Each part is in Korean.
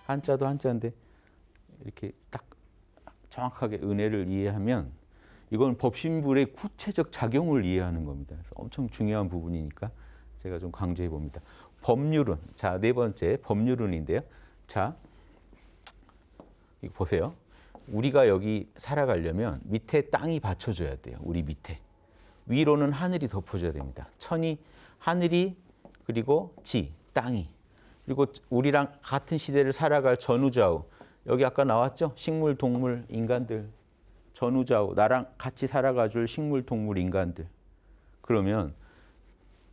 한자도 한자인데 이렇게 딱 정확하게 은혜를 이해하면 이건 법신불의 구체적 작용을 이해하는 겁니다. 그래서 엄청 중요한 부분이니까 제가 좀 강조해 봅니다. 법률은, 자, 네 번째 법률은인데요. 자, 이거 보세요. 우리가 여기 살아가려면 밑에 땅이 받쳐줘야 돼요. 우리 밑에. 위로는 하늘이 덮어줘야 됩니다. 천이, 하늘이, 그리고 지, 땅이. 그리고 우리랑 같은 시대를 살아갈 전우좌우. 여기 아까 나왔죠? 식물, 동물, 인간들. 전우좌우. 나랑 같이 살아가줄 식물, 동물, 인간들. 그러면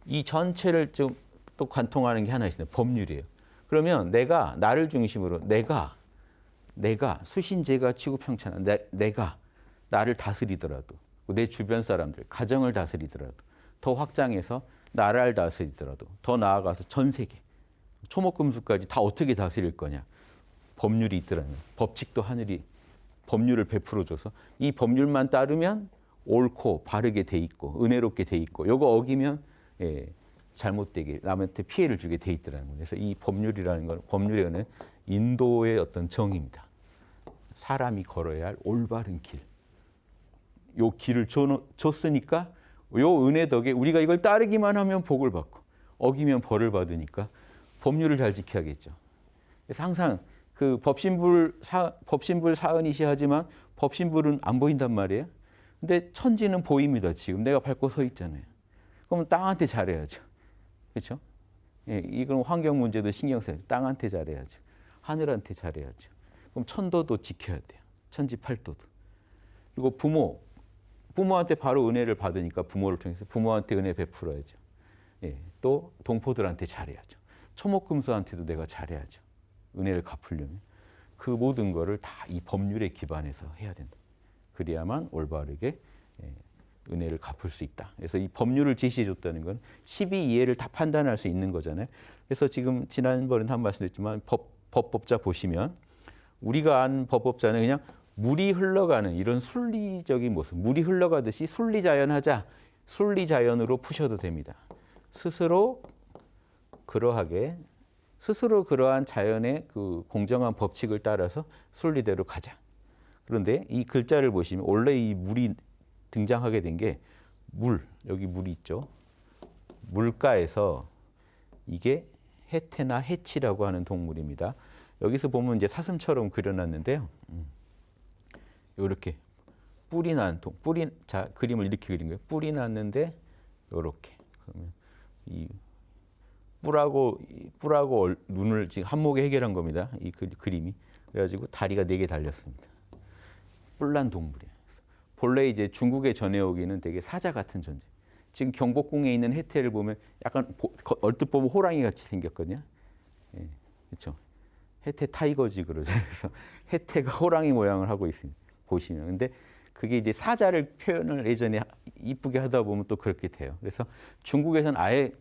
이 전체를 좀 또 관통하는 게 하나 있어요. 법률이에요. 그러면 내가 나를 중심으로 내가 수신제가 지구평천한 내가 나를 다스리더라도 내 주변 사람들, 가정을 다스리더라도 더 확장해서 나라를 다스리더라도 더 나아가서 전 세계, 초목금수까지 다 어떻게 다스릴 거냐. 법률이 있더라면 법칙도 하늘이 법률을 베풀어줘서 이 법률만 따르면 옳고 바르게 돼 있고 은혜롭게 돼 있고 요거 어기면 잘못되게 남한테 피해를 주게 돼 있더라는 거예요. 그래서 이 법률이라는 건 법률의 은혜는 인도의 어떤 정의입니다. 사람이 걸어야 할 올바른 길. 요 길을 줬으니까 요 은혜 덕에 우리가 이걸 따르기만 하면 복을 받고 어기면 벌을 받으니까 법률을 잘 지켜야겠죠. 그래서 항상 그 법신불 사은이시 하지만 법신불은 안 보인단 말이에요. 근데 천지는 보입니다. 지금 내가 밟고 서 있잖아요. 그럼 땅한테 잘해야죠. 그렇죠? 예, 이건 환경 문제도 신경 써야죠. 땅한테 잘해야죠. 하늘한테 잘해야죠. 그럼 천도도 지켜야 돼요. 천지팔도도. 그리고 부모한테 바로 은혜를 받으니까 부모를 통해서 부모한테 은혜 베풀어야죠. 예, 또 동포들한테 잘해야죠. 초목금수한테도 내가 잘해야죠. 은혜를 갚으려면. 그 모든 거를 다 이 법률에 기반해서 해야 된다. 그래야만 올바르게 은혜를 갚을 수 있다. 그래서 이 법률을 제시해 줬다는 건 12이해를 다 판단할 수 있는 거잖아요. 그래서 지금 지난번에 한 말씀드렸지만 법법자 보시면 우리가 안 법법자는 그냥 물이 흘러가는 이런 순리적인 모습, 물이 흘러가듯이 순리자연하자, 순리자연으로 푸셔도 됩니다. 스스로 그러한 자연의 그 공정한 법칙을 따라서 순리대로 가자. 그런데 이 글자를 보시면 원래 이 물이 등장하게 된 게 여기 물이 있죠. 물가에서 이게 해태나 해치라고 하는 동물입니다. 여기서 보면 이제 사슴처럼 그려놨는데요. 이렇게 뿔이 난 자, 그림을 이렇게 그린 거예요. 뿔이 났는데 이렇게. 그러면 이 뿔하고 눈을 지금 한목에 해결한 겁니다. 이 그림이. 그래가지고 다리가 4개 달렸습니다. 뿔난 동물이에요. 본래 이제 중국에 전해오기는 되게 사자 같은 존재. 지금 경복궁에 있는 해태를 보면 약간 얼뜻 보면 호랑이 같이 생겼거든요. 예, 그렇죠. 해태 타이거지 그러죠. 그래서 해태가 호랑이 모양을 하고 있습니다. 보시면. 근데 그게 이제 사자를 표현을 예전에 이쁘게 하다 보면 또 그렇게 돼요. 그래서 중국에서는 아예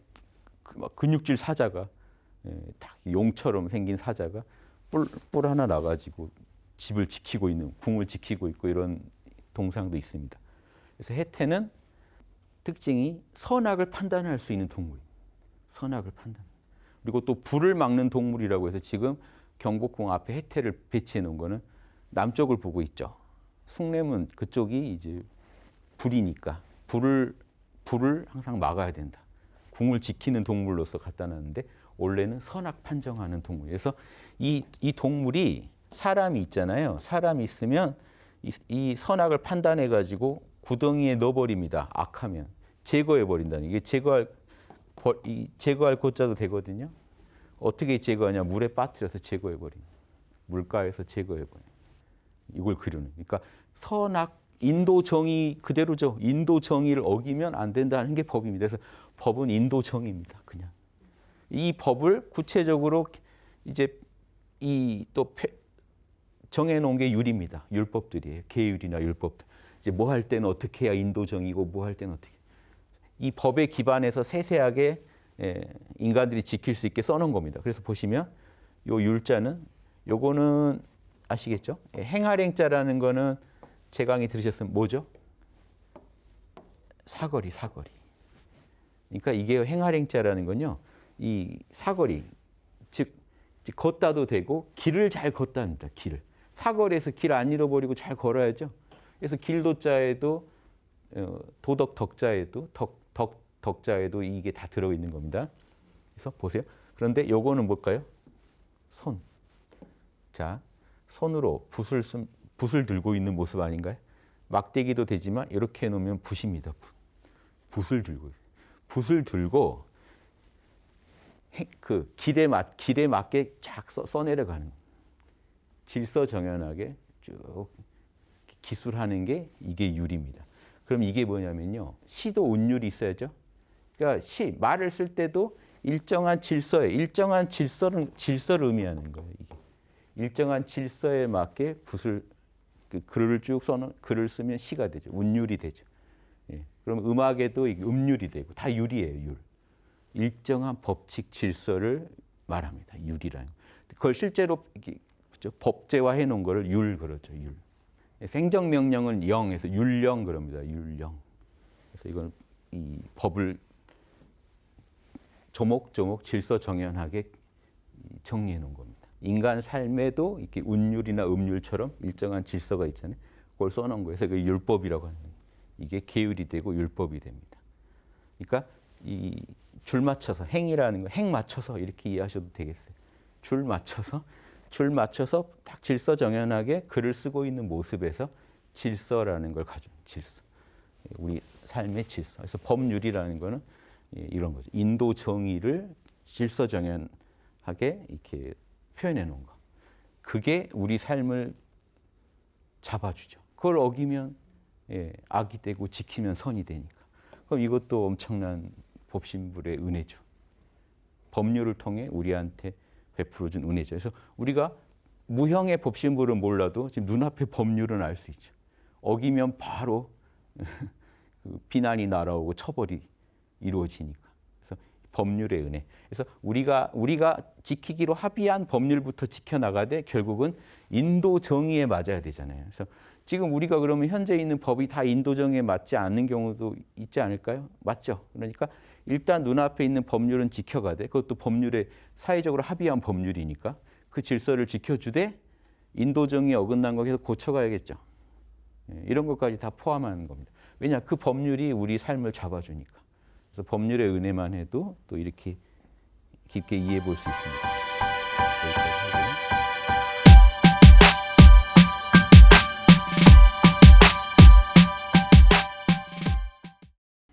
근육질 사자가 딱 용처럼 생긴 사자가 뿔 하나 나가지고 집을 지키고 있는, 궁을 지키고 있고 이런 동상도 있습니다. 그래서 해태는 특징이 선악을 판단할 수 있는 동물입니다. 선악을 판단. 그리고 또 불을 막는 동물이라고 해서 지금 경복궁 앞에 해태를 배치해 놓은 거는 남쪽을 보고 있죠. 숭례문 그쪽이 이제 불이니까 불을 항상 막아야 된다. 궁을 지키는 동물로서 갖다 놨는데 원래는 선악 판정하는 동물. 그래서 이 동물이 사람이 있잖아요. 사람이 있으면 이 선악을 판단해 가지고 구덩이에 넣어버립니다. 악하면 제거해 버린다는 이게 제거할 고자도 되거든요. 어떻게 제거하냐? 물에 빠뜨려서 제거해 버립니다. 물가에서 제거해 버려. 이걸 그려는. 그러니까 선악 인도 정의 그대로죠. 인도 정의를 어기면 안 된다는 게 법입니다. 그래서 법은 인도 정의입니다. 그냥 이 법을 구체적으로 이제 정해놓은 게 율입니다. 율법들이에요. 계율이나 율법들. 이제 뭐 할 때는 어떻게 해야 인도 정의고 뭐 할 때는 어떻게. 이 법에 기반해서 세세하게 인간들이 지킬 수 있게 써놓은 겁니다. 그래서 보시면 요 율자는 요거는 아시겠죠? 행할행자라는 거는 제 강의 들으셨으면 뭐죠? 사거리. 그러니까 이게 행할행자라는 건요. 이 사거리, 즉 걷다도 되고 길을 잘 걷답니다. 길을. 사거리에서 길 안 잃어버리고 잘 걸어야죠. 그래서 길도자에도 도덕 덕자에도 덕자에도 이게 다 들어있는 겁니다. 그래서 보세요. 그런데 요거는 뭘까요? 손. 자, 손으로 붓을 들고 있는 모습 아닌가요? 막대기도 되지만 이렇게 해놓으면 붓입니다. 붓을 들고 있어요. 붓을 들고 그 길에 맞게 쫙 써내려가는 거예요. 질서정연하게 쭉 기술하는 게 이게 율입니다. 그럼 이게 뭐냐면요. 시도 운율이 있어야죠. 그러니까 말을 쓸 때도 일정한 일정한 질서를 의미하는 거예요. 이게. 일정한 질서에 맞게 글을 쭉 써는 글을 쓰면 시가 되죠. 운율이 되죠. 예. 그럼 음악에도 음률이 되고 다 율이에요. 율. 일정한 법칙 질서를 말합니다. 율이라는. 그걸 실제로 그렇죠? 법제화해 놓은 거를 율 그러죠. 율. 행정명령은 영에서 율령 그럽니다. 율령. 그래서 이건 이 법을 조목조목 질서정연하게 정리해 놓은 겁니다. 인간 삶에도 이렇게 운율이나 음률처럼 일정한 질서가 있잖아요. 그걸 써놓은 거예요. 그래서 그 율법이라고 하는 거예요. 이게 계율이 되고 율법이 됩니다. 그러니까 이 줄 맞춰서 행이라는 거, 행 맞춰서 이렇게 이해하셔도 되겠어요. 줄 맞춰서 딱 질서정연하게 글을 쓰고 있는 모습에서 질서라는 걸 가지고 질서. 우리 삶의 질서. 그래서 법률이라는 거는 이런 거죠. 인도 정의를 질서정연하게 이렇게 표현해 놓은 거. 그게 우리 삶을 잡아주죠. 그걸 어기면 악이 되고 지키면 선이 되니까. 그럼 이것도 엄청난 법신불의 은혜죠. 법률을 통해 우리한테 베풀어준 은혜죠. 그래서 우리가 무형의 법신불은 몰라도 지금 눈앞의 법률은 알 수 있죠. 어기면 바로 그 비난이 날아오고 처벌이 이루어지니까. 그래서 법률의 은혜. 그래서 우리가 지키기로 합의한 법률부터 지켜나가되 결국은 인도 정의에 맞아야 되잖아요. 그래서 지금 우리가 그러면 현재 있는 법이 다 인도 정의에 맞지 않는 경우도 있지 않을까요? 맞죠. 그러니까 일단 눈앞에 있는 법률은 지켜가되 그것도 법률에 사회적으로 합의한 법률이니까 그 질서를 지켜주되 인도 정의에 어긋난 거 계속 고쳐가야겠죠. 이런 것까지 다 포함하는 겁니다. 왜냐? 그 법률이 우리 삶을 잡아주니까. 그래서 법률의 은혜만 해도 또 이렇게 깊게 이해해 볼 수 있습니다. 여기까지.